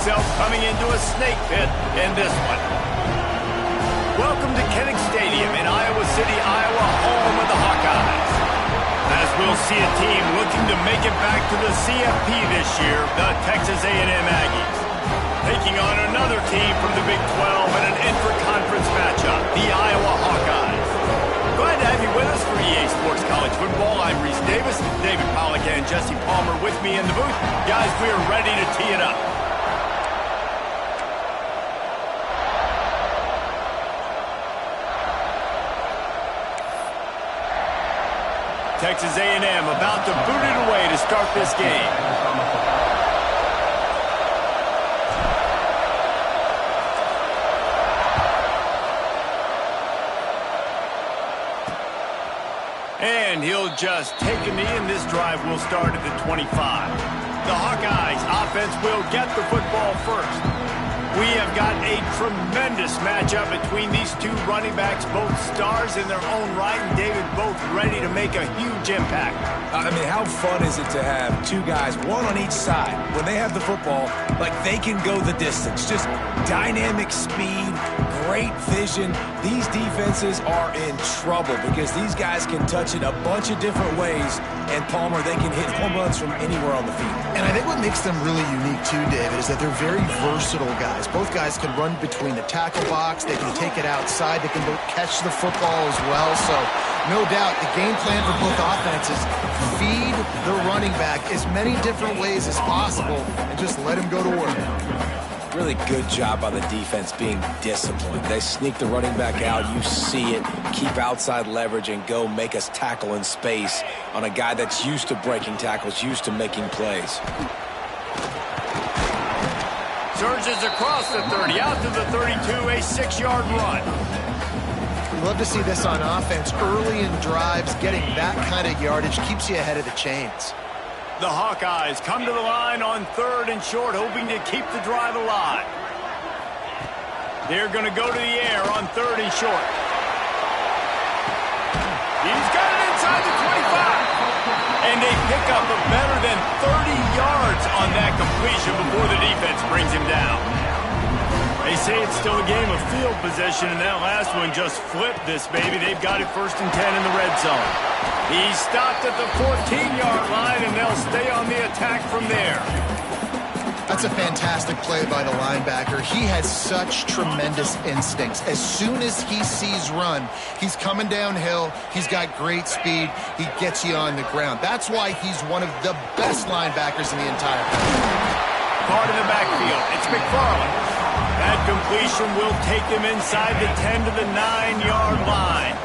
himself coming into a snake pit in this one. Welcome to Kinnick Stadium in Iowa City, Iowa, home of the Hawkeyes. As we'll see a team looking to make it back to the CFP this year, the Texas A&M Aggies. Taking on another team from the Big 12 in an intra-conference matchup, the Iowa Hawkeyes. Glad to have you with us for EA Sports College Football. I'm Reese Davis, David Pollack and Jesse Palmer with me in the booth. Guys, we are ready to tee it up. Texas A&M about to boot it away to start this game. And he'll just take a knee, and this drive will start at the 25. The Hawkeyes offense will get the football first. We have got a tremendous matchup between these two running backs, both stars in their own right, and David, both ready to make a huge impact. I mean, how fun is it to have two guys, one on each side, when they have the football, like they can go the distance. Just dynamic speed, great vision. These defenses are in trouble because these guys can touch it a bunch of different ways, and Palmer, they can hit home runs from anywhere on the field. And I think what makes them really unique too, David, is that they're very versatile guys. Both guys can run between the tackle box. They can take it outside. They can both catch the football as well. So no doubt the game plan for both offenses, feed the running back as many different ways as possible and just let him go to work. Really good job by the defense being disciplined. They sneak the running back out. You see it. Keep outside leverage and go make us tackle in space on a guy that's used to breaking tackles, used to making plays. Surges across the 30, out to the 32, a 6-yard run. Love to see this on offense. Early in drives, getting that kind of yardage keeps you ahead of the chains. The Hawkeyes come to the line on 3rd and short, hoping to keep the drive alive. They're going to go to the air on 3rd and short. He's got it inside the 25. And they pick up a better than 30 yards on that completion before the defense brings him down. They say it's still a game of field possession, and that last one just flipped this baby. They've got it 1st and 10 in the red zone. He stopped at the 14-yard line, and they'll stay on the attack from there. That's a fantastic play by the linebacker. He has such tremendous instincts. As soon as he sees run, he's coming downhill. He's got great speed. He gets you on the ground. That's why he's one of the best linebackers in the entire country. Part of the backfield, it's McFarland. That completion will take them inside the 10 to the 9-yard line.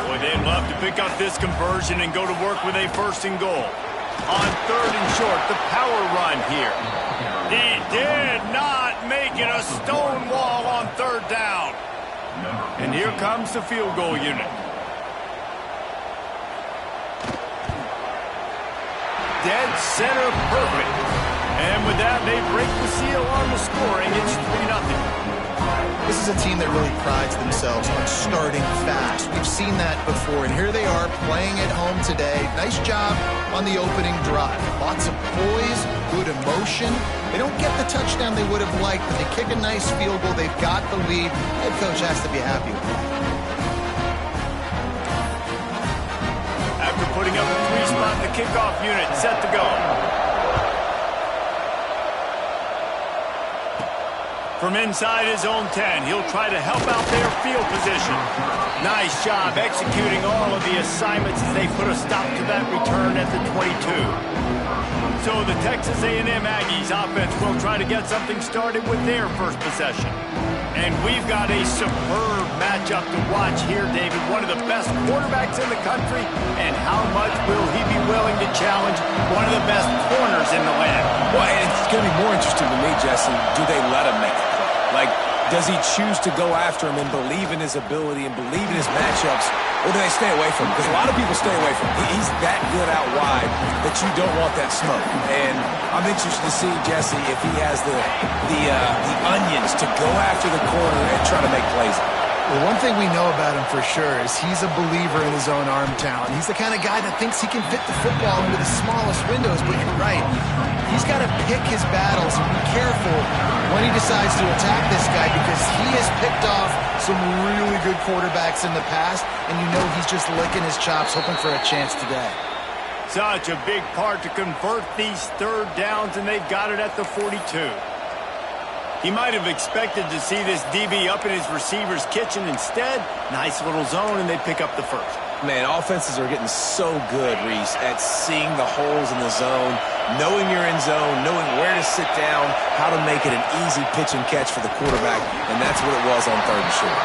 Boy, they'd love to pick up this conversion and go to work with a 1st and goal. On 3rd and short, the power run here. He did not make it a stone wall on 3rd down. And here comes the field goal unit. Dead center perfect. And with that, they break the seal on the scoring. It's 3-0. This is a team that really prides themselves on starting fast. We've seen that before, and here they are playing at home today. Nice job on the opening drive. Lots of poise, good emotion. They don't get the touchdown they would have liked, but they kick a nice field goal. They've got the lead. Head coach has to be happy with that. After putting up a 3-spot, the kickoff unit set to go. From inside his own 10, he'll try to help out their field position. Nice job executing all of the assignments as they put a stop to that return at the 22. So the Texas A&M Aggies offense will try to get something started with their first possession. And we've got a superb matchup to watch here, David. One of the best quarterbacks in the country. And how much will he be willing to challenge one of the best corners in the land? Well, it's going to be more interesting to me, Jesse. Do they let him make it? Like, does he choose to go after him and believe in his ability and believe in his matchups, or do they stay away from him? Because a lot of people stay away from him. He's that good out wide that you don't want that smoke. And I'm interested to see, Jesse, if he has the onions to go after the corner and try to make plays. Well, one thing we know about him for sure is he's a believer in his own arm talent. He's the kind of guy that thinks he can fit the football into the smallest windows, but you're right. He's got to pick his battles and be careful careful when he decides to attack this guy because he has picked off some really good quarterbacks in the past, and you know he's just licking his chops, hoping for a chance today. Such a big part to convert these third downs, and they've got it at the 42. He might have expected to see this DB up in his receiver's kitchen. Instead, nice little zone, and they pick up the first. Man, offenses are getting so good, Reese, at seeing the holes in the zone, knowing you're in zone, knowing where to sit down, how to make it an easy pitch and catch for the quarterback, and that's what it was on 3rd and short.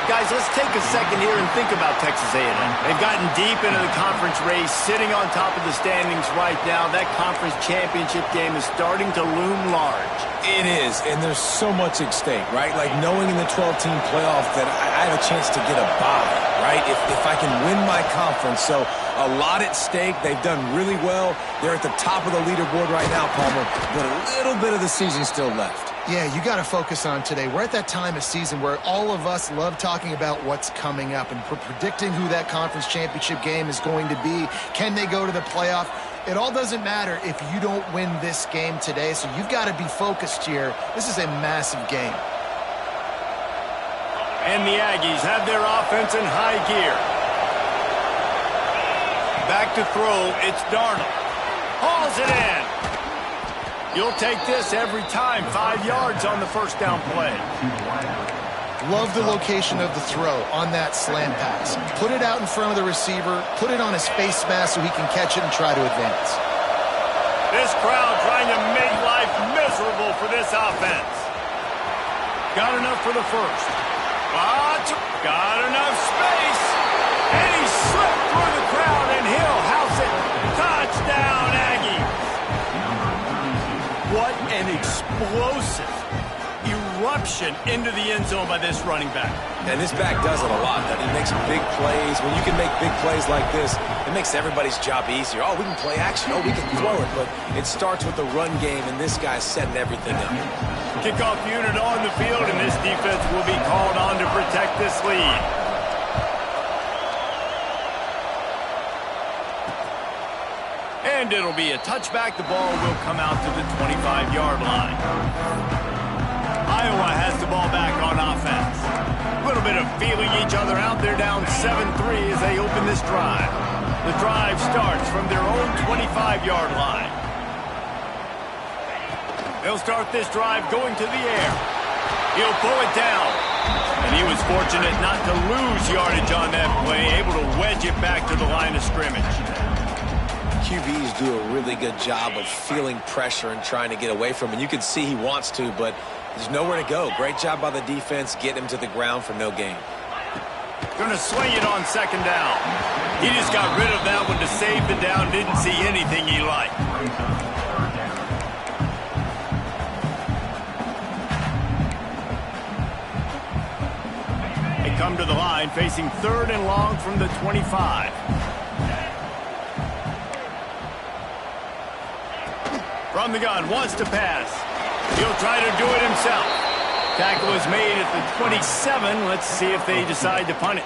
Guys, let's take a second here and think about Texas A&M. They've gotten deep into the conference race, sitting on top of the standings right now. That conference championship game is starting to loom large. It is, and there's so much at stake, right? Like knowing in the 12-team playoff that I have a chance to get a bye, right? If I can win my conference. So a lot at stake. They've done really well. They're at the top of the leaderboard right now, Palmer, but a little bit of the season still left. Yeah, you got to focus on today. We're at that time of season where all of us love talking about what's coming up and predicting who that conference championship game is going to be. Can they go to the playoff? It all doesn't matter if you don't win this game today, so you've got to be focused here. This is a massive game. And the Aggies have their offense in high gear. Back to throw, it's Darnold. Hauls it in. You'll take this every time. 5 yards on the first down play. Love the location of the throw on that slant pass. Put it out in front of the receiver, put it on his face mask so he can catch it and try to advance. This crowd trying to make life miserable for this offense. Got enough for the first. Got enough space. And he slipped through the crowd and he'll house it. Touchdown, Aggie. What an explosive eruption into the end zone by this running back. And this back does it a lot. He makes big plays. When you can make big plays like this, it makes everybody's job easier. Oh, we can play action. Oh, we can throw it. But it starts with the run game, and this guy's setting everything up. Kickoff unit on the field, and this defense will be called on to protect this lead. And it'll be a touchback. The ball will come out to the 25-yard line. Iowa has the ball back on offense. A little bit of feeling each other out. They're down 7-3 as they open this drive. The drive starts from their own 25-yard line. They'll start this drive going to the air. He'll pull it down. And he was fortunate not to lose yardage on that play, able to wedge it back to the line of scrimmage. QBs do a really good job of feeling pressure and trying to get away from it. And you can see he wants to, but there's nowhere to go. Great job by the defense, getting him to the ground for no gain. Going to swing it on second down. He just got rid of that one to save the down. Didn't see anything he liked. They come to the line facing 3rd and long from the 25. From the gun, wants to pass. He'll try to do it himself. Tackle is made at the 27. Let's see if they decide to punt it.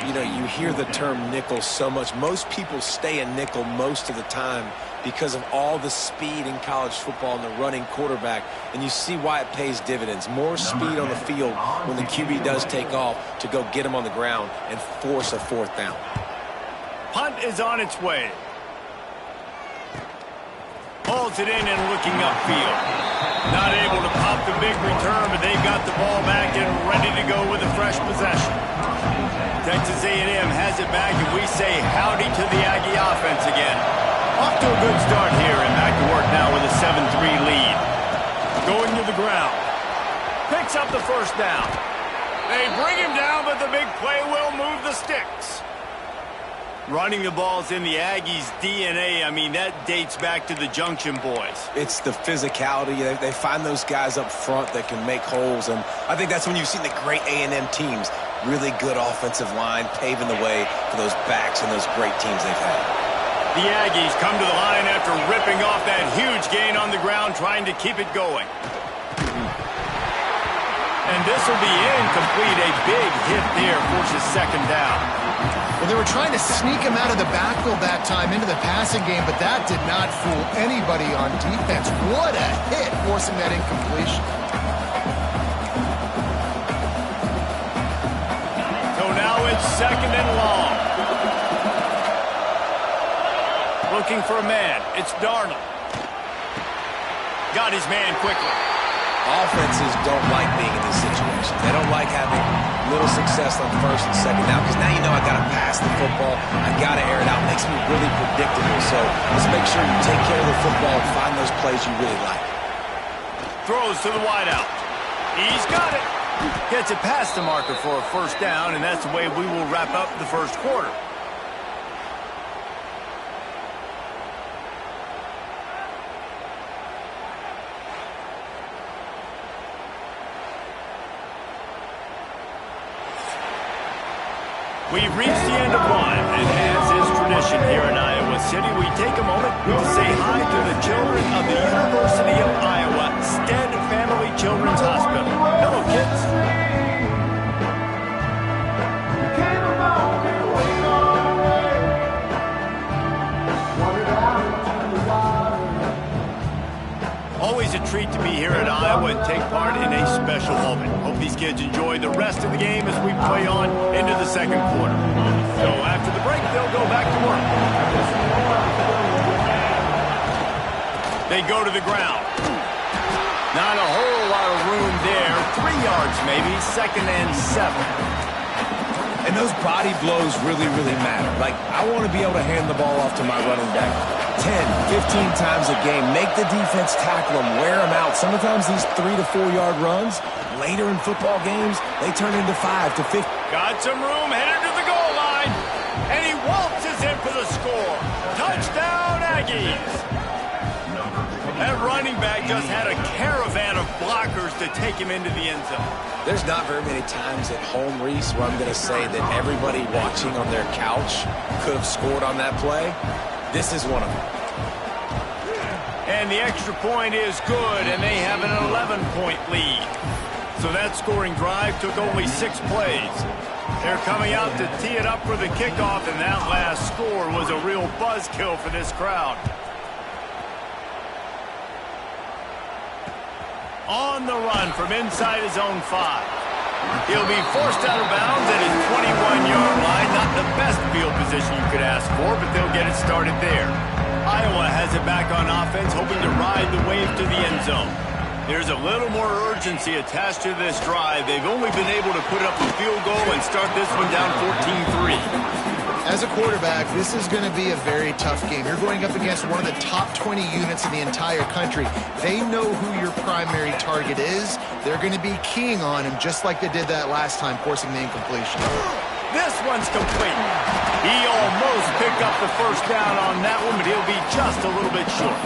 You know, you hear the term nickel so much. Most people stay in nickel most of the time because of all the speed in college football and the running quarterback. And you see why it pays dividends. More speed on the field when the QB does take off to go get him on the ground and force a 4th down. Punt is on its way. Holds it in and looking upfield. Not able to pop the big return, but they've got the ball back and ready to go with a fresh possession. Texas A&M has it back, and we say howdy to the Aggie offense again. Off to a good start here, and back to work now with a 7-3 lead. Going to the ground. Picks up the first down. They bring him down, but the big play will move the sticks. Running the ball's in the Aggies' DNA. I mean, that dates back to the Junction Boys. It's the physicality. They find those guys up front that can make holes, and I think that's when you've seen the great A&M teams. Really good offensive line, paving the way for those backs and those great teams they've had. The Aggies come to the line after ripping off that huge gain on the ground, trying to keep it going. And this will be incomplete. A big hit there forces 2nd down. Well, they were trying to sneak him out of the backfield that time into the passing game, but that did not fool anybody on defense. What a hit forcing that incompletion. So now it's 2nd and long. Looking for a man. It's Darnold. Got his man quickly. Offenses don't like being in these situations. They don't like having little success on 1st and 2nd down because now you know I got to pass the football. I got to air it out. It makes me really predictable. So let's make sure you take care of the football and find those plays you really like. Throws to the wideout. He's got it. Gets it past the marker for a 1st down, and that's the way we will wrap up the 1st quarter. We've reached the end of one, and as is tradition here in Iowa City, we take a moment to say hi to the children of the University of Iowa Stead Family Children's Hospital. Hello, kids. Always a treat to be here at Iowa and take part in a special moment. Hope these kids enjoy the rest of the game as we play on into the 2nd quarter. So after the break, they'll go back to work. They go to the ground. Not a whole lot of room there. 3 yards maybe, 2nd and 7. And those body blows really, really matter. Like, I want to be able to hand the ball off to my running back 10, 15 times a game. Make the defense tackle them, wear them out. Sometimes these 3 to 4 yard runs, later in football games, they turn into 5 to 50. Got some room, headed to the goal line. And he waltzes in for the score. Touchdown, Aggies. That running back just had a caravan of blockers to take him into the end zone. There's not very many times at home, Reese, where I'm going to say that everybody watching on their couch could have scored on that play. This is one of them. And the extra point is good, and they have an 11-point lead. So that scoring drive took only 6 plays. They're coming out to tee it up for the kickoff, and that last score was a real buzzkill for this crowd. On the run from inside his own 5. He'll be forced out of bounds at his 21-yard line. Not the best field position you could ask for, but they'll get it started there. Iowa has it back on offense, hoping to ride the wave to the end zone. There's a little more urgency attached to this drive. They've only been able to put up a field goal and start this one down 14-3. As a quarterback, this is going to be a very tough game. You're going up against one of the top 20 units in the entire country. They know who your primary target is. They're going to be keying on him just like they did that last time, forcing the incompletion. This one's complete. He almost picked up the 1st down on that one, but he'll be just a little bit short.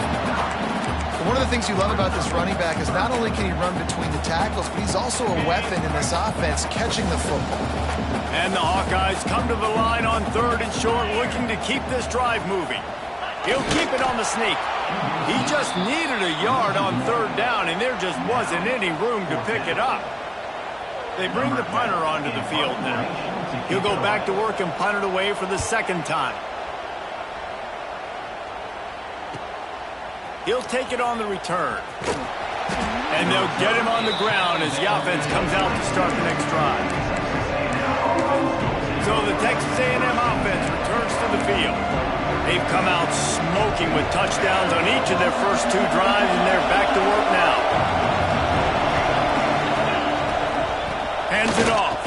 One of the things you love about this running back is not only can he run between the tackles, but he's also a weapon in this offense, catching the football. And the Hawkeyes come to the line on 3rd and short, looking to keep this drive moving. He'll keep it on the sneak. He just needed a yard on 3rd down, and there just wasn't any room to pick it up. They bring the punter onto the field now. He'll go back to work and punt it away for the 2nd time. He'll take it on the return. And they'll get him on the ground as the offense comes out to start the next drive. So the Texas A&M offense returns to the field. They've come out smoking with touchdowns on each of their first 2 drives, and they're back to work now. Hands it off.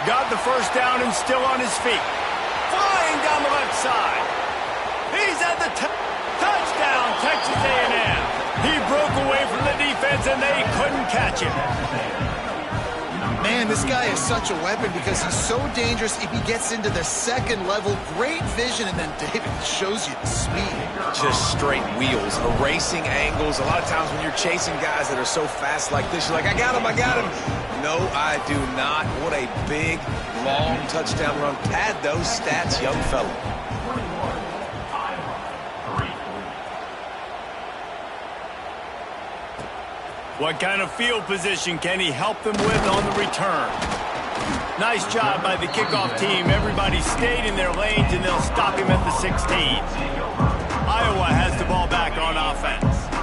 Got the 1st down and still on his feet. Flying down the left side. He's at the touchdown, Texas A&M. He broke away from the defense, and they couldn't catch him. Man, this guy is such a weapon because he's so dangerous if he gets into the 2nd level. Great vision, and then David shows you the speed. Just straight wheels, erasing angles. A lot of times when you're chasing guys that are so fast like this, you're like, I got him, I got him. No, I do not. What a big, long touchdown run. Pad those stats, young fella. What kind of field position can he help them with on the return? Nice job by the kickoff team. Everybody stayed in their lanes, and they'll stop him at the 16. Iowa has the ball back on offense.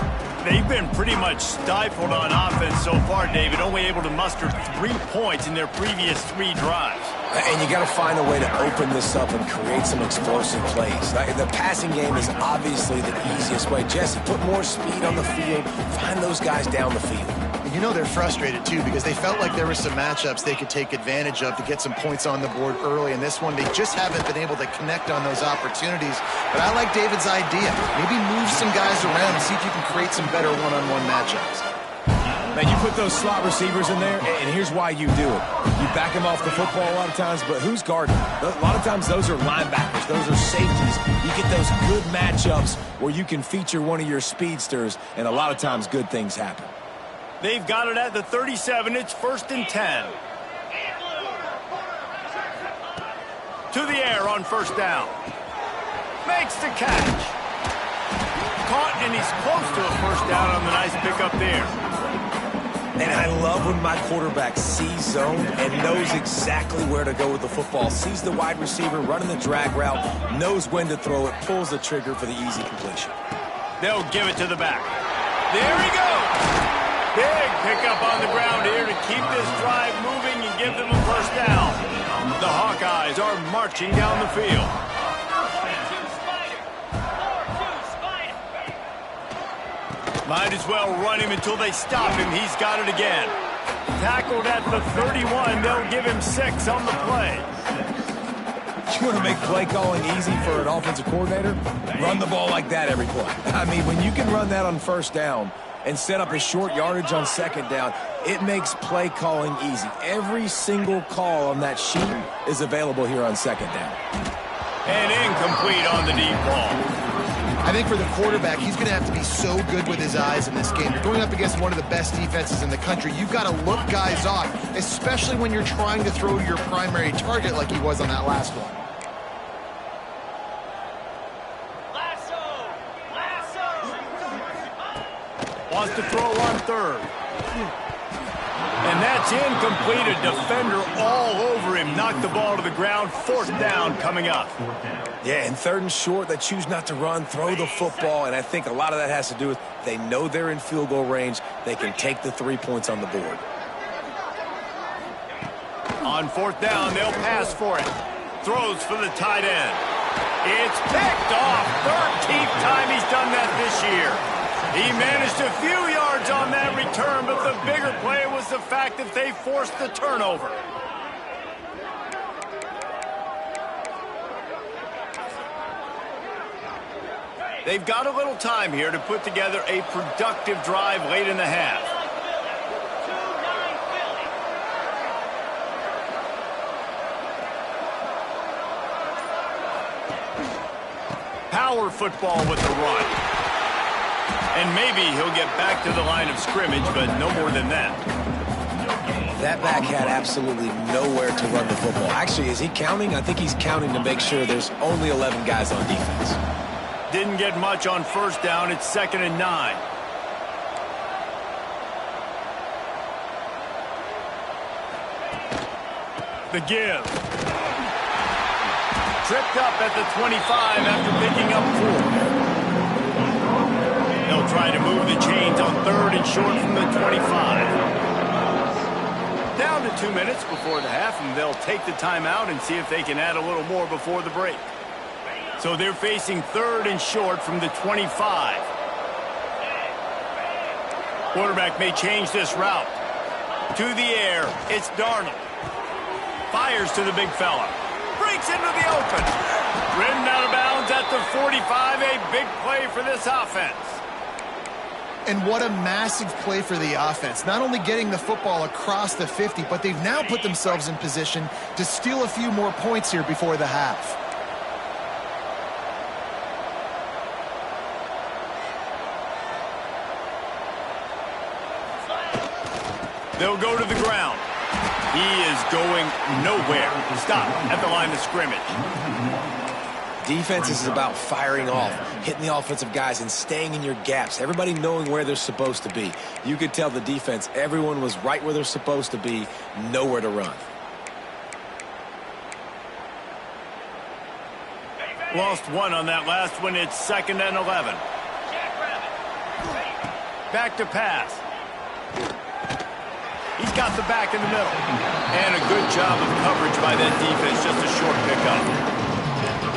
They've been pretty much stifled on offense so far, David, only able to muster 3 points in their previous 3 drives. And you got to find a way to open this up and create some explosive plays. The passing game is obviously the easiest way. Jesse, put more speed on the field. Find those guys down the field. And you know they're frustrated, too, because they felt like there were some matchups they could take advantage of to get some points on the board early. And this one, they just haven't been able to connect on those opportunities. But I like David's idea. Maybe move some guys around and see if you can create some better one-on-one matchups. Man, you put those slot receivers in there, and here's why you do it. You back them off the football a lot of times, but who's guarding? A lot of times those are linebackers. Those are safeties. You get those good matchups where you can feature one of your speedsters, and a lot of times good things happen. They've got it at the 37. It's 1st and 10. To the air on 1st down. Makes the catch. Caught, and he's close to a 1st down on the nice pickup there. And I love when my quarterback sees zone and knows exactly where to go with the football. Sees the wide receiver running the drag route, knows when to throw it, pulls the trigger for the easy completion. They'll give it to the back. There he goes. Big pickup on the ground here to keep this drive moving and give them a 1st down. The Hawkeyes are marching down the field. Might as well run him until they stop him. He's got it again. Tackled at the 31. They'll give him 6 on the play. You want to make play calling easy for an offensive coordinator? Run the ball like that every play. I mean, when you can run that on 1st down and set up a short yardage on 2nd down, it makes play calling easy. Every single call on that sheet is available here on 2nd down. And incomplete on the deep ball. I think for the quarterback, he's going to have to be so good with his eyes in this game. You're going up against one of the best defenses in the country. You've got to look guys off, especially when you're trying to throw to your primary target like he was on that last one. Wants to throw on 3rd. And that's incomplete. A defender all over him. Knocked the ball to the ground. 4th down coming up. Yeah, and 3rd and short, they choose not to run, throw the football, and I think a lot of that has to do with they know they're in field goal range. They can take the 3 points on the board. On 4th down, they'll pass for it. Throws for the tight end. It's picked off. 13th time he's done that this year. He managed a few yards on that return, but the bigger play was the fact that they forced the turnover. They've got a little time here to put together a productive drive late in the half. Power football with the run. And maybe he'll get back to the line of scrimmage, but no more than that. That back had absolutely nowhere to run the football. Actually, is he counting? I think he's counting to make sure there's only 11 guys on defense. Didn't get much on 1st down. It's 2nd and 9. The give. Tripped up at the 25 after picking up 4. They'll try to move the chains on 3rd and short from the 25. Down to 2 minutes before the half, and they'll take the timeout and see if they can add a little more before the break. So they're facing 3rd and short from the 25. Quarterback may change this route. To the air, it's Darnold. Fires to the big fella. Breaks into the open. Ridden out of bounds at the 45. A big play for this offense. And what a massive play for the offense. Not only getting the football across the 50, but they've now put themselves in position to steal a few more points here before the half. They'll go to the ground. He is going nowhere. Stop at the line of scrimmage. Defense is about firing off, hitting the offensive guys and staying in your gaps. Everybody knowing where they're supposed to be. You could tell the defense, everyone was right where they're supposed to be, nowhere to run. Lost one on that last one. It's 2nd and 11. Back to pass. He's got the back in the middle. And a good job of coverage by that defense, just a short pickup.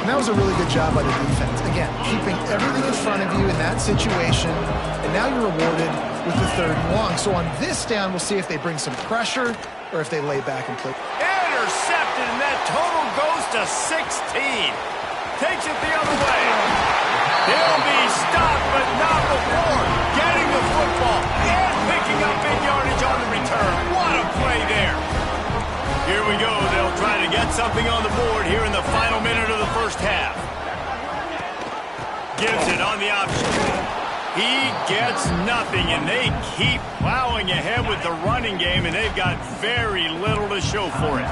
And that was a really good job by the defense. Again, keeping everything in front of you in that situation, and now you're rewarded with the 3rd and long. So on this down, we'll see if they bring some pressure or if they lay back and play. Intercepted, and that total goes to 16. Takes it the other way. He'll be stopped, but not before getting the football and picking up big yardage on the return. What a play there. Here we go. They'll try to get something on the board here in the final minute of the first half. Gives it on the option. He gets nothing, and they keep plowing ahead with the running game, and they've got very little to show for it.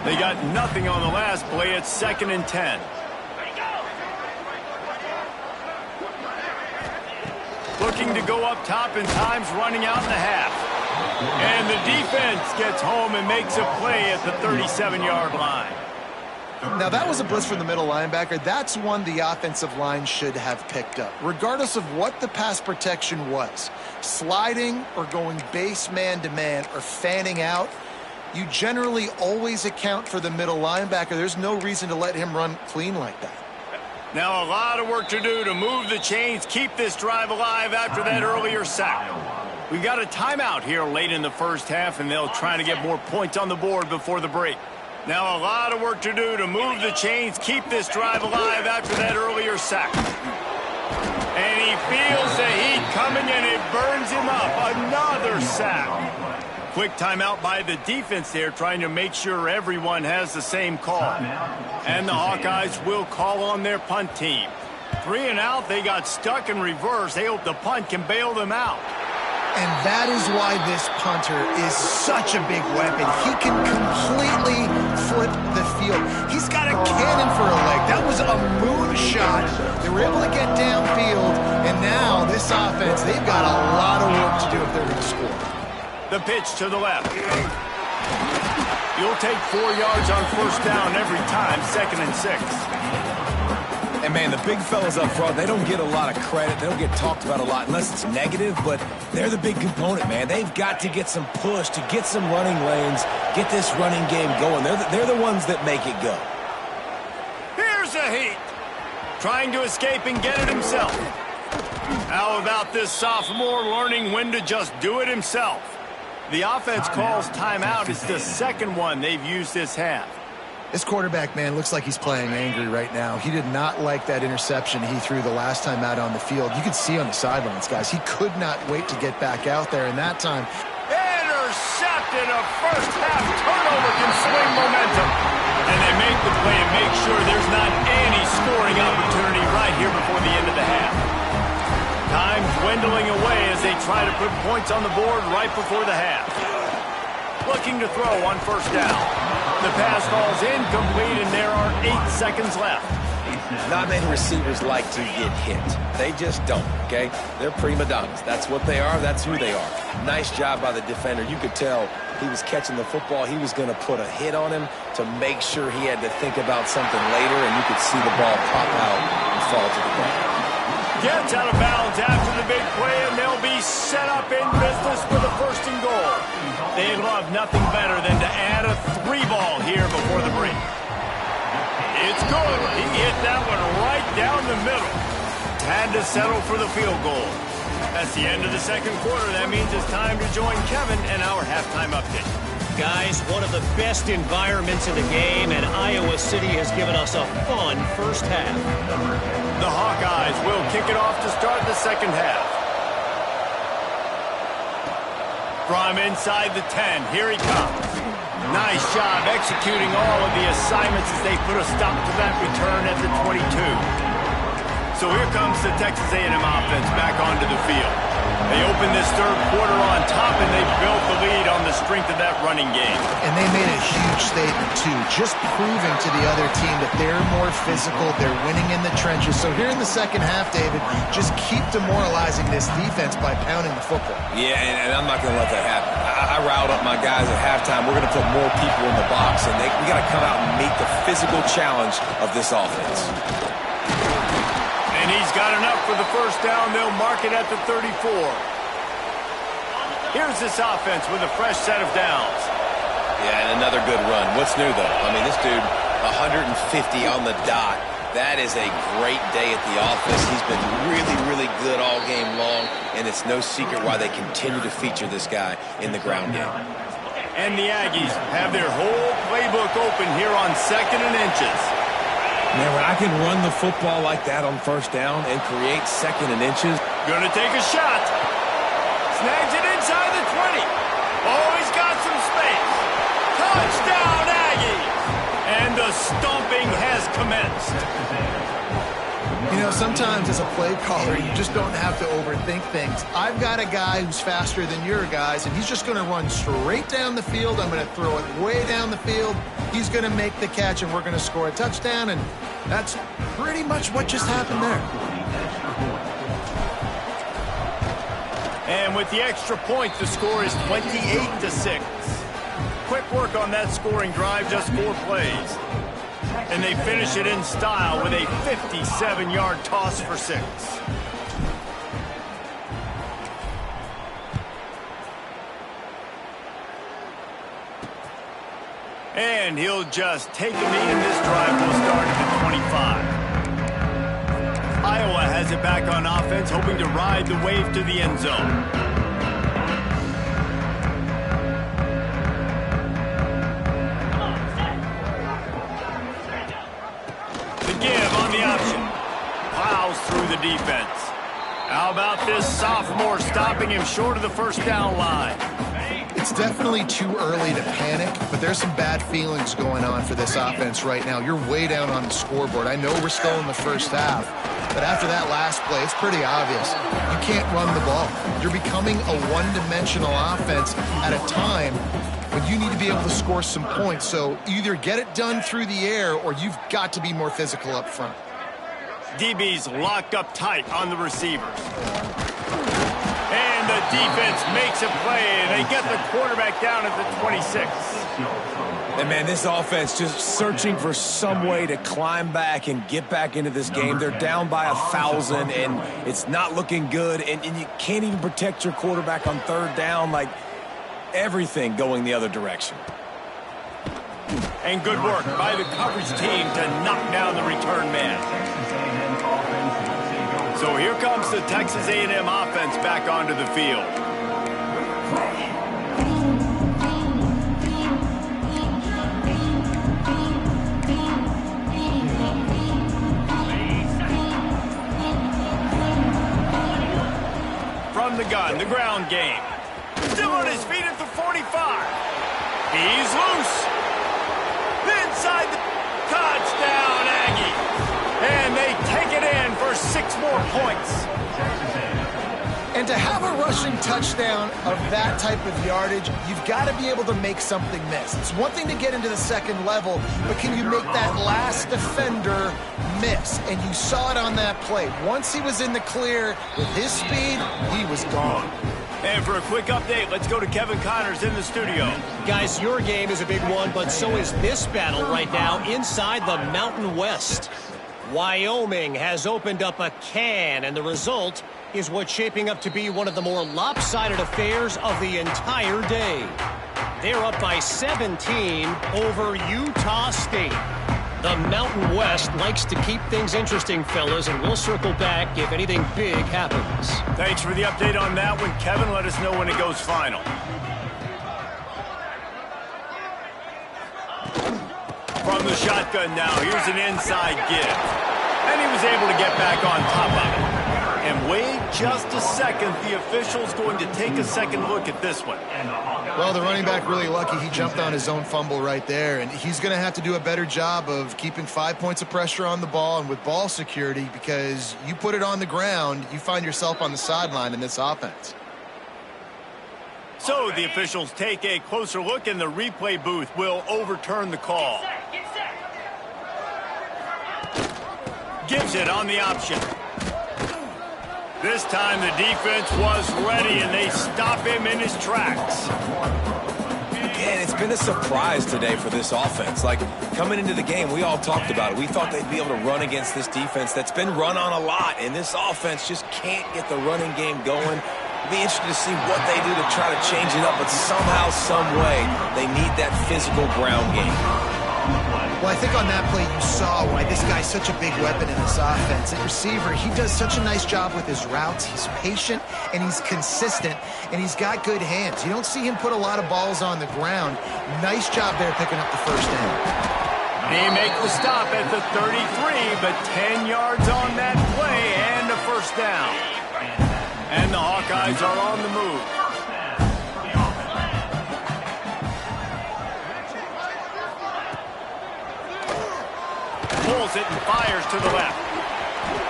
They got nothing on the last play. It's 2nd and 10. Looking to go up top, and time's running out in the half. And the defense gets home and makes a play at the 37-yard line. Now, that was a blitz from the middle linebacker. That's one the offensive line should have picked up, regardless of what the pass protection was. Sliding or going base man-to-man or fanning out, you generally always account for the middle linebacker. There's no reason to let him run clean like that. Now a lot of work to do to move the chains, keep this drive alive after that earlier sack. We've got a timeout here late in the first half, and they'll try to get more points on the board before the break. Now a lot of work to do to move the chains, keep this drive alive after that earlier sack. And he feels the heat coming, and it burns him up. Another sack. Quick timeout by the defense there, trying to make sure everyone has the same call. And the Hawkeyes will call on their punt team. 3 and out, they got stuck in reverse. They hope the punt can bail them out. And that is why this punter is such a big weapon. He can completely flip the field. He's got a cannon for a leg. That was a moonshot. They were able to get downfield, and now this offense, they've got a lot of work to do if they're going to score. The pitch to the left. You'll take 4 yards on first down every time, 2nd and 6. And, man, the big fellas up front, they don't get a lot of credit. They don't get talked about a lot unless it's negative, but they're the big component, man. They've got to get some push, to get some running lanes, get this running game going. They're the ones that make it go. Here's a heat. Trying to escape and get it himself. How about this sophomore learning when to just do it himself? The offense calls timeout. It's the 2nd one they've used this half. This quarterback, man, looks like he's playing angry right now. He did not like that interception he threw the last time out on the field. You could see on the sidelines, guys. He could not wait to get back out there, and that time... Intercepted. A first-half turnover can swing momentum. And they make the play and make sure there's not any scoring opportunity right here before the end of the half. Time dwindling away as they try to put points on the board right before the half. Looking to throw on first down. The pass falls incomplete, and there are 8 seconds left. Not many receivers like to get hit. They just don't, okay? They're prima donnas. That's what they are. That's who they are. Nice job by the defender. You could tell he was catching the football. He was going to put a hit on him to make sure he had to think about something later, and you could see the ball pop out and fall to the ground. Gets out of bounds after the big play, and they'll be set up in business with a 1st and goal. They love nothing better than to add a 3 ball here before the break. It's good. He hit that one right down the middle. Had to settle for the field goal. That's the end of the 2nd quarter. That means it's time to join Kevin and our halftime update. Guys, one of the best environments in the game, and Iowa City has given us a fun first half. The Hawkeyes will kick it off to start the 2nd half. From inside the 10, here he comes. Nice job executing all of the assignments as they put a stop to that return at the 22. So here comes the Texas A&M offense back onto the field. They open this 3rd quarter on top, and they built the lead on the strength of that running game. And they made a huge statement, too, just proving to the other team that they're more physical, they're winning in the trenches. So here in the 2nd half, David, just keep demoralizing this defense by pounding the football. Yeah, and I'm not going to let that happen. I riled up my guys at halftime. We're going to put more people in the box, and we got to come out and meet the physical challenge of this offense. And he's He's got enough for the first down. They'll mark it at the 34. Here's this offense with a fresh set of downs. Yeah, and another good run. What's new, though? I mean, this dude, 150 on the dot. That is a great day at the office. He's been really, really good all game long, and it's no secret why they continue to feature this guy in the ground game. And the Aggies have their whole playbook open here on 2nd and inches. Man, when I can run the football like that on first down and create 2nd and inches. Gonna take a shot. Snags it inside the 20. Oh, he's got some space. Touchdown, Aggies! And the stomping has commenced. You know, sometimes as a play caller, you just don't have to overthink things. I've got a guy who's faster than your guys, and he's just going to run straight down the field. I'm going to throw it way down the field. He's going to make the catch, and we're going to score a touchdown, and that's pretty much what just happened there. And with the extra point, the score is 28-6. Quick work on that scoring drive, just 4 plays. And they finish it in style with a 57-yard toss for 6. And he'll just take a knee, and this drive will start at the 25. Iowa has it back on offense, hoping to ride the wave to the end zone. Give on the option. Plows through the defense. How about this sophomore stopping him short of the first down line? It's definitely too early to panic, but there's some bad feelings going on for this offense right now. You're way down on the scoreboard. I know we're still in the first half, but after that last play, it's pretty obvious. You can't run the ball. You're becoming a one-dimensional offense at a time when you need to be able to score some points. So either get it done through the air or you've got to be more physical up front. DB's locked up tight on the receivers. And the defense makes a play, and they get the quarterback down at the 26. And, man, this offense just searching for some way to climb back and get back into this game. They're down by 1,000, and it's not looking good. And you can't even protect your quarterback on 3rd down. Like, everything going the other direction. And good work by the coverage team to knock down the return man. So here comes the Texas A&M offense back onto the field. From the gun, the ground game. Still on his feet at the 45. He's loose. Inside the touchdown, Aggie. And they take it in for 6 more points. And to have a rushing touchdown of that type of yardage, you've got to be able to make something miss. It's one thing to get into the second level, but can you make that last defender miss? And you saw it on that play. Once he was in the clear with his speed, he was gone. And for a quick update, let's go to Kevin Connors in the studio. Guys, your game is a big one, but so is this battle right now inside the Mountain West. Wyoming has opened up a can, and the result is what's shaping up to be one of the more lopsided affairs of the entire day. They're up by 17 over Utah State. The Mountain West likes to keep things interesting, fellas, and we'll circle back if anything big happens. Thanks for the update on that one, Kevin. Let us know when it goes final. From the shotgun now, here's an inside give. And he was able to get back on top of it. And wait just a second, the official's going to take a second look at this one. Well, the running back really lucky. He jumped on his own fumble right there, and he's going to have to do a better job of keeping 5 points of pressure on the ball and with ball security, because you put it on the ground, you find yourself on the sideline in this offense. So the officials take a closer look, and the replay booth will overturn the call. Gives it on the option. This time the defense was ready, and they stop him in his tracks. And it's been a surprise today for this offense. Like, coming into the game, we all talked about it. We thought they'd be able to run against this defense that's been run on a lot, and this offense just can't get the running game going. It'll be interesting to see what they do to try to change it up, but somehow, some way, they need that physical ground game. Well, I think on that play you saw why this guy's such a big weapon in this offense. At receiver, he does such a nice job with his routes. He's patient, and he's consistent, and he's got good hands. You don't see him put a lot of balls on the ground. Nice job there picking up the first down. They make the stop at the 33, but 10 yards on that play and a first down. And the Hawkeyes are on the move. Pulls it and fires to the left.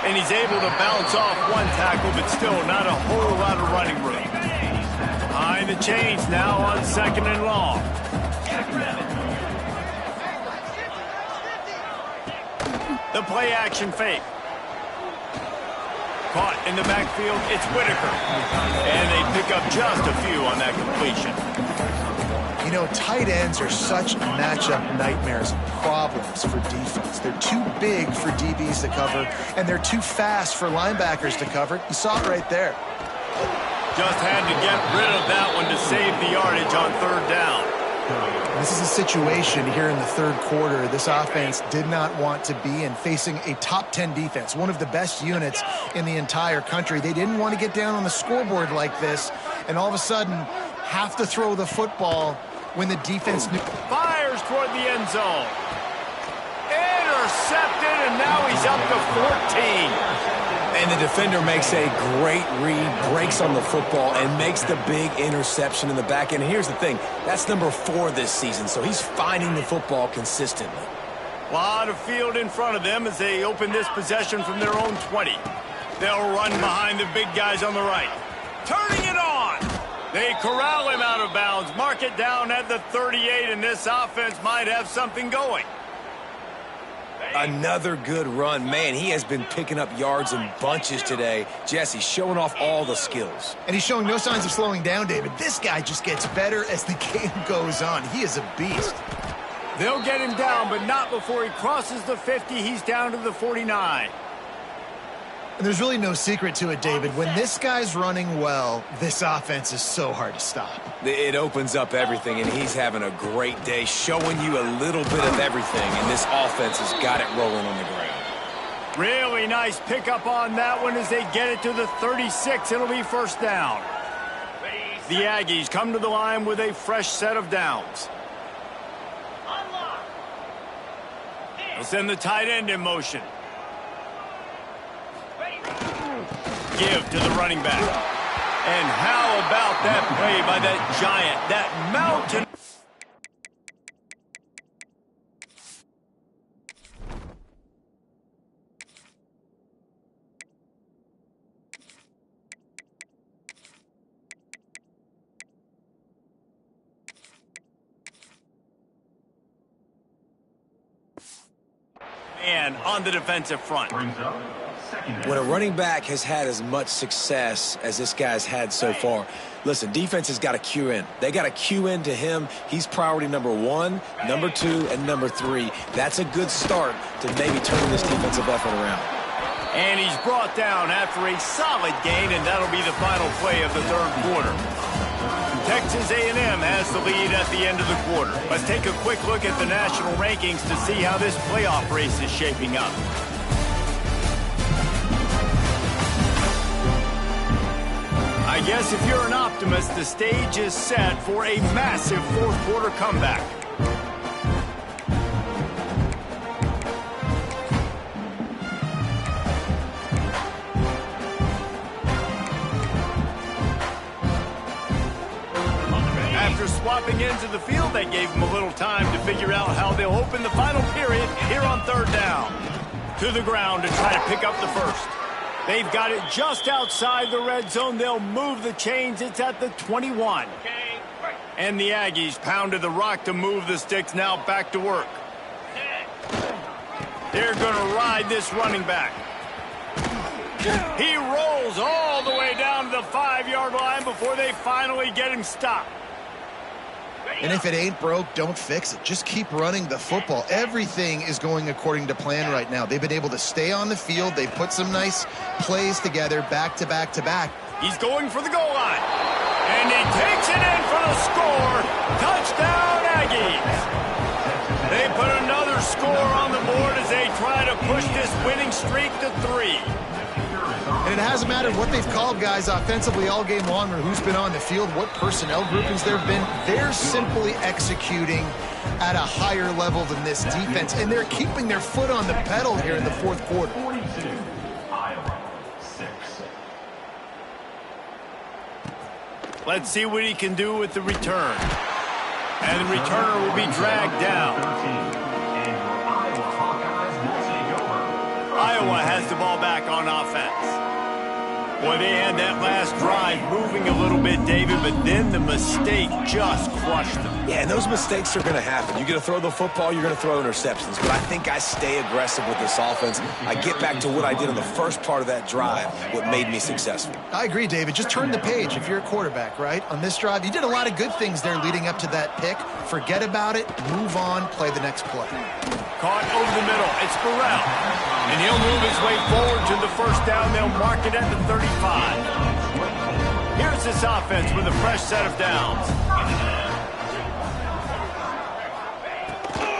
And he's able to bounce off one tackle, but still not a whole lot of running room. Behind the chains now on 2nd and long. The play action fake. Caught in the backfield, it's Whitaker. And they pick up just a few on that completion. You know, tight ends are such matchup nightmares and problems for defense. They're too big for DBs to cover, and they're too fast for linebackers to cover. You saw it right there. Just had to get rid of that one to save the yardage on 3rd down. This is a situation here in the 3rd quarter this offense did not want to be in, facing a top 10 defense, one of the best units in the entire country. They didn't want to get down on the scoreboard like this, and all of a sudden have to throw the football when the defense fires toward the end zone. Intercepted, and now he's up to 14. And the defender makes a great read, breaks on the football, and makes the big interception in the back end. Here's the thing, that's number 4 this season, so he's finding the football consistently. A lot of field in front of them as they open this possession from their own 20. They'll run behind the big guys on the right. Turning it on. They corral him out of bounds, mark it down at the 38, and this offense might have something going. Another good run. Man, he has been picking up yards in bunches today. Jesse showing off all the skills. And he's showing no signs of slowing down, David. This guy just gets better as the game goes on. He is a beast. They'll get him down, but not before he crosses the 50. He's down to the 49. And there's really no secret to it, David. When this guy's running well, this offense is so hard to stop. It opens up everything, and he's having a great day, showing you a little bit of everything, and this offense has got it rolling on the ground. Really nice pickup on that one as they get it to the 36. It'll be first down. The Aggies come to the line with a fresh set of downs. They'll send the tight end in motion. Give to the running back. And how about that play by that giant, that mountain? And on the defensive front. When a running back has had as much success as this guy's had so far, listen, defense has got to cue in. They got to cue in to him. He's priority number 1, number 2, and number 3. That's a good start to maybe turning this defensive effort around. And he's brought down after a solid gain, and that'll be the final play of the 3rd quarter. Texas A&M has the lead at the end of the quarter. Let's take a quick look at the national rankings to see how this playoff race is shaping up. I guess if you're an optimist, the stage is set for a massive 4th quarter comeback. After swapping into the field, that gave them a little time to figure out how they'll open the final period here on 3rd down. To the ground to try to pick up the first. They've got it just outside the red zone. They'll move the chains. It's at the 21. And the Aggies pounded the rock to move the sticks. Now back to work. They're going to ride this running back. He rolls all the way down to the 5-yard line before they finally get him stopped. And if it ain't broke, don't fix it. Just keep running the football. Everything is going according to plan right now. They've been able to stay on the field. They've put some nice plays together back to back to back. He's going for the goal line. And he takes it in for the score. Touchdown, Aggies. They put another score on the board as they try to push this winning streak to 3. And it hasn't mattered what they've called, guys, offensively all game long, or who's been on the field, what personnel groupings there have been. They're simply executing at a higher level than this defense, and they're keeping their foot on the pedal here in the fourth quarter. 42, Iowa, 6. Let's see what he can do with the return. And the returner will be dragged down. Iowa has the ball back on offense. Boy, they had that last drive moving a little bit, David, but then the mistake just crushed them. Yeah, and those mistakes are going to happen. You're going to throw the football, you're going to throw interceptions. But I think I stay aggressive with this offense. I get back to what I did in the first part of that drive, what made me successful. I agree, David. Just turn the page if you're a quarterback, right? On this drive, you did a lot of good things there leading up to that pick. Forget about it, move on, play the next play. Caught over the middle. It's Burrell. And he'll move his way forward to the first down. They'll mark it at the 35. Here's this offense with a fresh set of downs.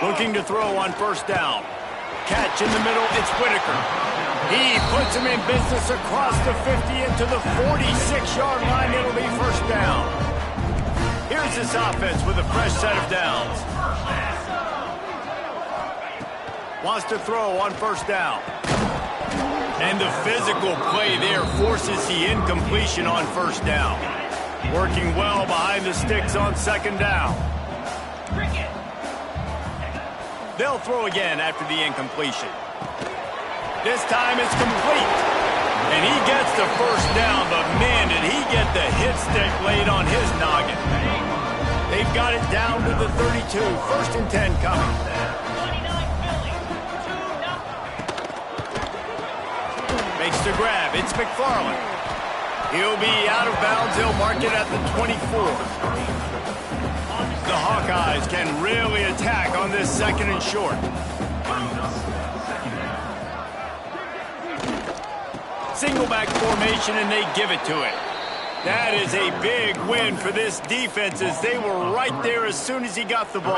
Looking to throw on first down. Catch in the middle. It's Whitaker. He puts him in business across the 50 into the 46-yard line. It'll be first down. Here's this offense with a fresh set of downs. Wants to throw on first down. And the physical play there forces the incompletion on first down. Working well behind the sticks on second down. They'll throw again after the incompletion. This time it's complete. And he gets the first down, but man, did he get the hit stick laid on his noggin. They've got it down to the 32. First and 10 coming. Makes the grab. It's McFarland. He'll be out of bounds. He'll mark it at the 24. The Hawkeyes can really attack on this second and short. Single back formation, and they give it to it. That is a big win for this defense as they were right there as soon as he got the ball.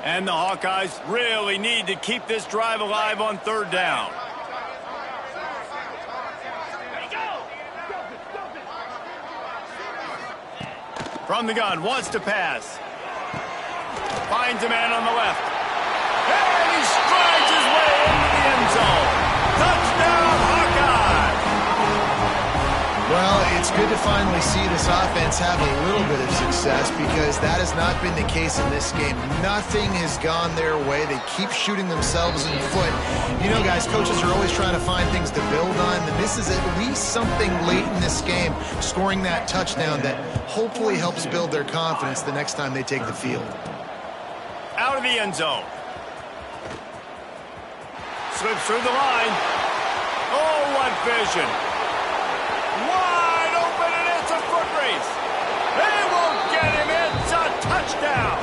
And the Hawkeyes really need to keep this drive alive on third down. From the gun, wants to pass. Finds a man on the left. And he strides his way into the end zone. Touchdown, Hawkeye! Well, it's good to finally see this offense have a little bit of success because that has not been the case in this game. Nothing has gone their way. They keep shooting themselves in the foot. You know, guys, coaches are always trying to find things to build on, and this is at least something late in this game, scoring that touchdown that hopefully helps build their confidence the next time they take the field. Out of the end zone. Slips through the line. Oh, what vision. Wide open, and it's a foot race. They won't get him. It's a touchdown.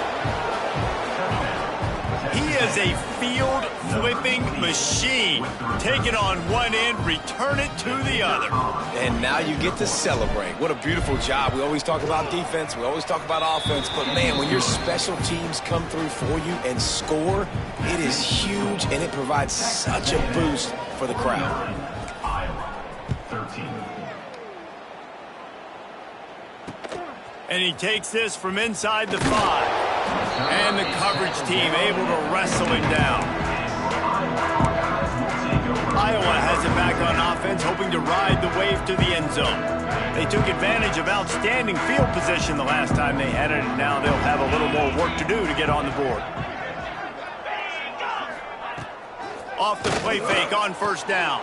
He is a field-flipping machine. Take it on one end, return it to the other. And now you get to celebrate. What a beautiful job. We always talk about defense. We always talk about offense. But, man, when your special teams come through for you and score, it is huge, and it provides such a boost for the crowd. Iowa, 13. And he takes this from inside the 5. And the coverage team able to wrestle him down. Iowa has it back on offense, hoping to ride the wave to the end zone. They took advantage of outstanding field position the last time they had it, and now they'll have a little more work to do to get on the board. Off the play fake on first down.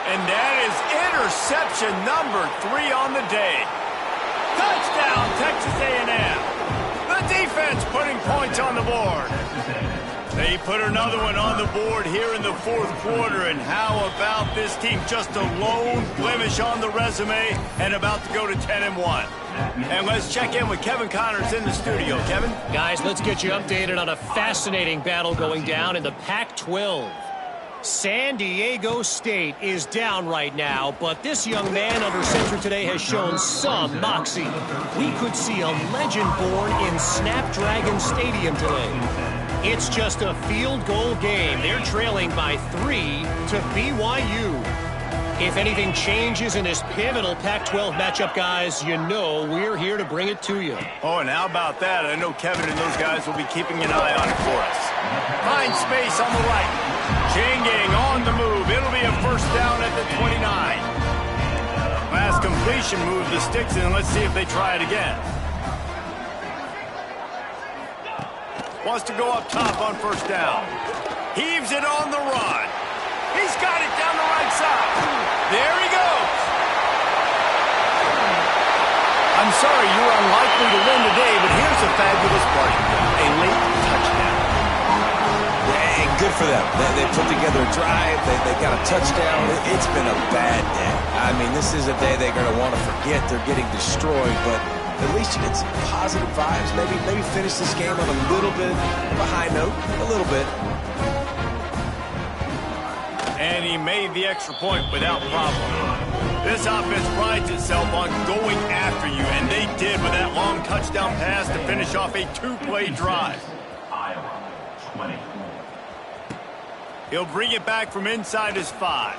And that is interception number 3 on the day. Touchdown, Texas A&M. The defense putting points on the board. They put another one on the board here in the fourth quarter, and how about this team? Just a lone blemish on the resume and about to go to 10-1. And let's check in with Kevin Connors in the studio. Kevin? Guys, let's get you updated on a fascinating battle going down in the Pac-12. San Diego State is down right now, but this young man under center today has shown some moxie. We could see a legend born in Snapdragon Stadium today. It's just a field goal game. They're trailing by 3 to BYU. If anything changes in this pivotal Pac-12 matchup, guys, you know we're here to bring it to you. Oh, and how about that? I know Kevin and those guys will be keeping an eye on it for us. Find space on the right. Changing on the move. It'll be a first down at the 29. Last completion move the sticks in. Let's see if they try it again. Wants to go up top on first down. Heaves it on the run. He's got it down the right side. There he goes. I'm sorry you're unlikely to win today, but here's a fabulous part. A late touchdown. Yeah, and good for them. They put together a drive. They got a touchdown. It's been a bad day. I mean, this is a day they're going to want to forget. They're getting destroyed, but at least you get some positive vibes. Maybe finish this game on a little bit of a high note. A little bit. And he made the extra point without problem. This offense prides itself on going after you, and they did with that long touchdown pass to finish off a two-play drive. Iowa, 20. He'll bring it back from inside his 5.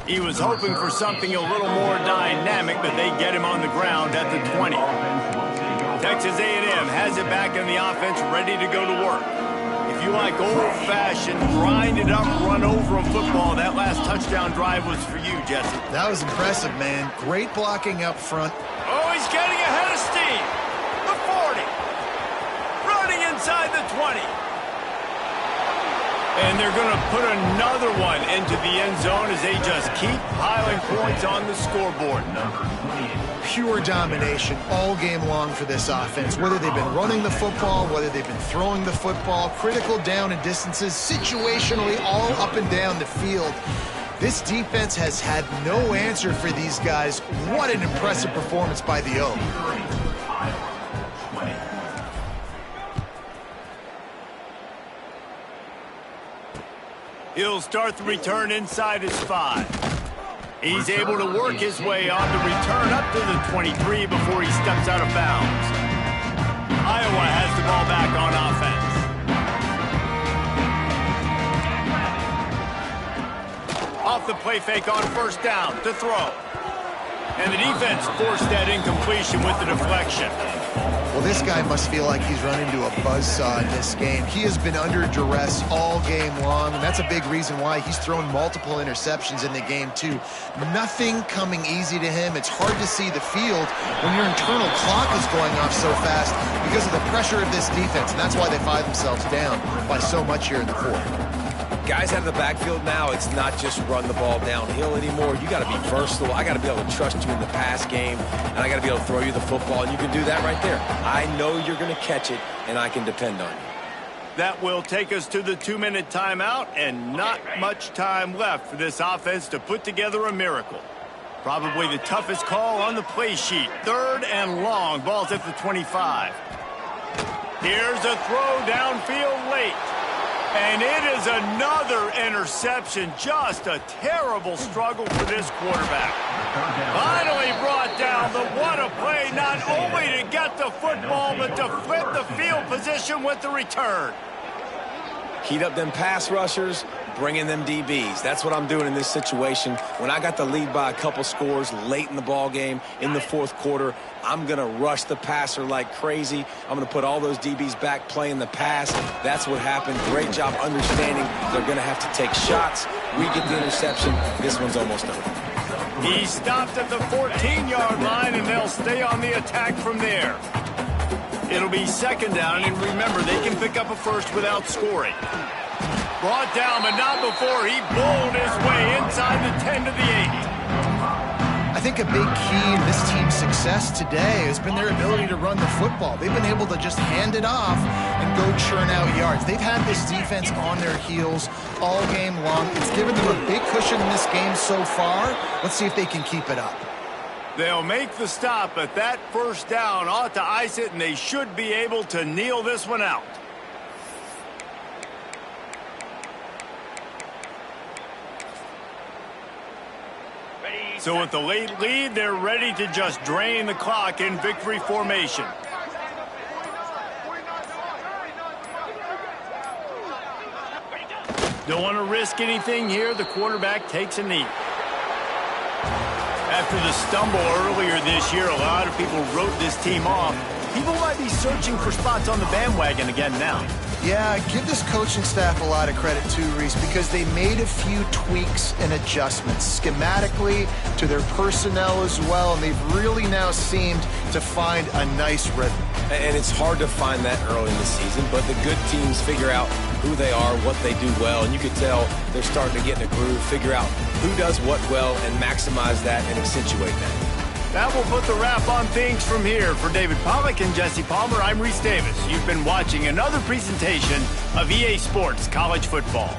He was hoping for something a little more dynamic, but they get him on the ground at the 20. Texas A&M has it back in the offense, ready to go to work. If you like old-fashioned, grind-it-up, run-over football, that last touchdown drive was for you, Jesse. That was impressive, man. Great blocking up front. Oh, he's getting ahead of steam. The 40. Running inside the 20. And they're going to put another one into the end zone as they just keep piling points on the scoreboard. Pure domination all game long for this offense. Whether they've been running the football, whether they've been throwing the football, critical down and distances, situationally all up and down the field. This defense has had no answer for these guys. What an impressive performance by the Oak. He'll start the return inside his 5. He's able to work his way on the return up to the 23 before he steps out of bounds. Iowa has the ball back on offense. Off the play fake on first down to throw. And the defense forced that incompletion with the deflection. Well, this guy must feel like he's run into a buzzsaw in this game. He has been under duress all game long, and that's a big reason why he's thrown multiple interceptions in the game, too. Nothing coming easy to him. It's hard to see the field when your internal clock is going off so fast because of the pressure of this defense, and that's why they find themselves down by so much here in the fourth. Guys out of the backfield now, it's not just run the ball downhill anymore. You got to be versatile. I got to be able to trust you in the pass game, and I got to be able to throw you the football, and you can do that right there. I know you're going to catch it, and I can depend on you. That will take us to the 2-minute timeout, and not much time left for this offense to put together a miracle. Probably the toughest call on the play sheet. 3rd and long. Ball's at the 25. Here's a throw downfield late. And it is another interception. Just a terrible struggle for this quarterback. Finally brought down. What a play, not only to get the football, but to flip the field position with the return. Heat up them pass rushers, bring in them DBs. That's what I'm doing in this situation. When I got the lead by a couple scores late in the ball game, in the fourth quarter, I'm going to rush the passer like crazy. I'm going to put all those DBs back playing the pass. That's what happened. Great job understanding they're going to have to take shots. We get the interception. This one's almost over. He stopped at the 14-yard line, and they'll stay on the attack from there. It'll be 2nd down, and remember, they can pick up a first without scoring. Brought down, but not before he bowled his way inside the 10 to the 8. I think a big key in this team's success today has been their ability to run the football. They've been able to just hand it off and go churn out yards. They've had this defense on their heels all game long. It's given them a big cushion in this game so far. Let's see if they can keep it up. They'll make the stop, but that first down ought to ice it, and they should be able to kneel this one out. So with the late lead, they're ready to just drain the clock in victory formation. Don't want to risk anything here. The quarterback takes a knee. After the stumble earlier this year, a lot of people wrote this team off. People might be searching for spots on the bandwagon again now. Yeah, give this coaching staff a lot of credit too, Reese, because they made a few tweaks and adjustments schematically to their personnel as well, and they've really now seemed to find a nice rhythm. And it's hard to find that early in the season, but the good teams figure out who they are, what they do well, and you can tell they're starting to get in a groove, figure out who does what well, and maximize that and accentuate that. That will put the wrap on things from here. For David Pollack and Jesse Palmer, I'm Reese Davis. You've been watching another presentation of EA Sports College Football.